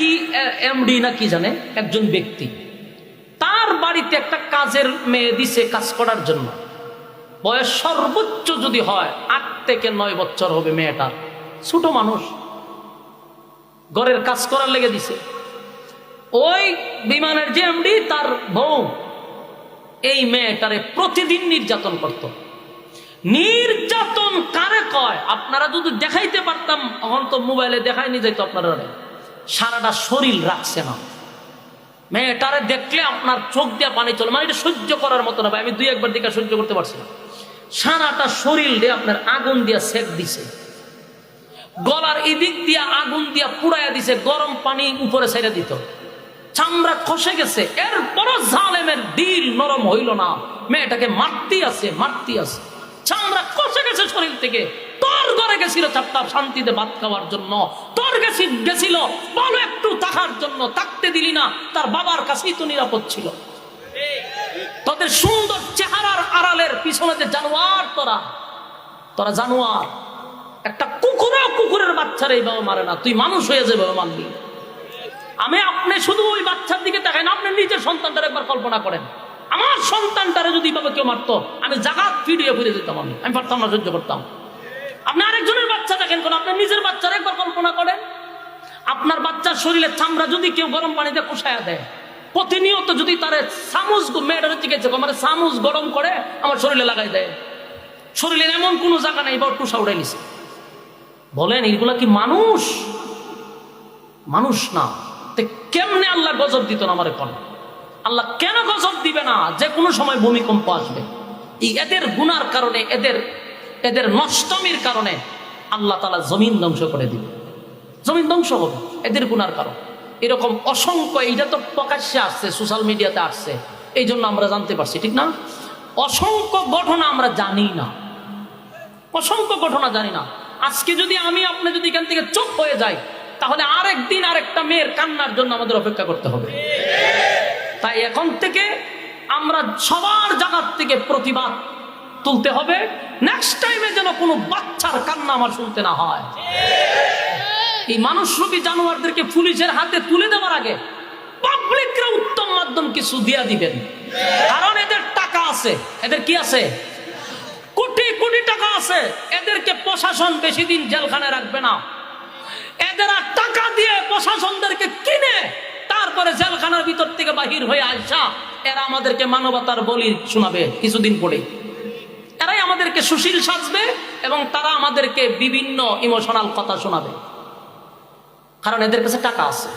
কি এমডি না কি জানে একজন ব্যক্তি, তার বাড়িতে একটা কাজের মেয়ে দিছে কাজ করার জন্য। বয়স সর্বোচ্চ যদি হয় 8 থেকে 9 বছর হবে মেয়েটার, ছোট মানুষ, ঘরের কাজ করার লেগে দিছে। ওই বিমানের যে এমডি তার বউ এই মেয়েটারে প্রতিদিন নির্যাতন করত। নির্যাতন কারে কয় আপনারা যদি দেখাইতে পারতাম, এখন তো মোবাইলে দেখাই নিয়ে যাইতো আপনারা, সারাটা শরীর রাখছে না। মেয়েটারে দেখলে আপনার চোখ দিয়ে পানি চলে, মানে এটা সহ্য করার মতো না ভাই, আমি 2-1 বার দিকে সহ্য করতে পারছি না। সারাটা শরীর দিয়ে আপনার আগুন দিয়া সেক দিছে, গলার এদিক দিয়া আগুন দিয়া পুড়াইয়া দিছে, গরম পানি উপরে ছেড়ে দিত, চামড়া খসে গেছে। এরপরও জালেমের দিল নরম হইল না, মেয়েটাকে মারতে আছে, চামড়া খসে গেছে শরীর থেকে। তোর ঘরে গেছিল চাপটাপ শান্তিতে ভাত খাওয়ার জন্য, তোর গেছিল বলো একটু থাকার জন্য, থাকতে দিলি না। তার বাবার কাছেই তো নিরাপদ ছিল। তোদের সুন্দর চেহারার আড়ালের পিছনে যে জানোয়ার, তোরা জানোয়ার। একটা কুকুরের বাচ্চার এইভাবে মারে না, তুই মানুষ হয়ে যাবে মারবি। আমি আপনি শুধু ওই বাচ্চার দিকে দেখেন, আপনি নিজের সন্তানটার একবার কল্পনা করেন। আমার সন্তানটারে যদি এইভাবে কেউ মারতো, আমি জাগাত ফিরিয়ে ফিরে যেতাম, আমি পারতাম না, সহ্য করতাম। আপনি আরেকজনের বাচ্চা দেখেন কোন, আপনি নিজের বাচ্চার একবার কল্পনা করেন। আপনার বাচ্চার শরীরের চামড়া যদি কেউ গরম পানিতে কষায়া দেয়, প্রতিনিয়ত যদি তার চামচ, মেয়েটার জিজ্ঞেস আমার চামচ গরম করে আমার শরীরে লাগাই দেয়, শরীরের এমন কোনো জায়গা নেই এবার টুসা উড়াই নিছে, বলেন এগুলা কি মানুষ? মানুষ না। কেমনে আল্লাহ গজব দিত না আমারে কোন? আল্লাহ কেন গজব দিবে না? যে কোনো সময় ভূমিকম্প আসবে। এদের গুনার কারণে, এদের নষ্টমির কারণে আল্লাহ তাআলা জমিন ধ্বংস করে দিবে, জমিন ধ্বংস হবে এদের গুনার কারণ। এরকম অসংখ্য, এইটা তো প্রকাশ্যে আসছে, সোশ্যাল মিডিয়াতে আসছে, এই জন্য আমরা জানতে পারছি, ঠিক না? অসংখ্য ঘটনা আমরা জানি না, অসংখ্য ঘটনা জানি না। আজকে যদি আমি আপনি যদি এখান থেকে চুপ হয়ে যাই, তাহলে আরেকদিন আরেকটা মেয়ের কান্নার জন্য আমাদের অপেক্ষা করতে হবে। তাই এখন থেকে আমরা সবার জায়গা থেকে প্রতিবাদ তুলতে হবে। নেক্সট টাইমে যেন কোনো বাচ্চার কান্না আমার শুনতে না হয়। এই মানুষরূপী জানোয়ারদেরকে পুলিশের হাতে তুলে দেওয়ার আগে পাবলিকরা উত্তম মাধ্যম কিছু দিয়া দিবেন, কারণ এদের টাকা আছে। এদের কি আছে? কোটি কোটি টাকা আছে। এদেরকে প্রশাসন বেশি দিন জেলখানায় রাখবে না। এদের টাকা দিয়ে প্রশাসনদেরকে কিনে তারপরে জেলখানার ভিতর থেকে বাহির হয়ে আসা, এরা আমাদেরকে মানবতার বলি শোনাবে কিছুদিন পরে। এরাই আমাদেরকে সুশীল সাজবে এবং তারা আমাদেরকে বিভিন্ন ইমোশনাল কথা শোনাবে, কারণ এদের কাছে টাকা আছে।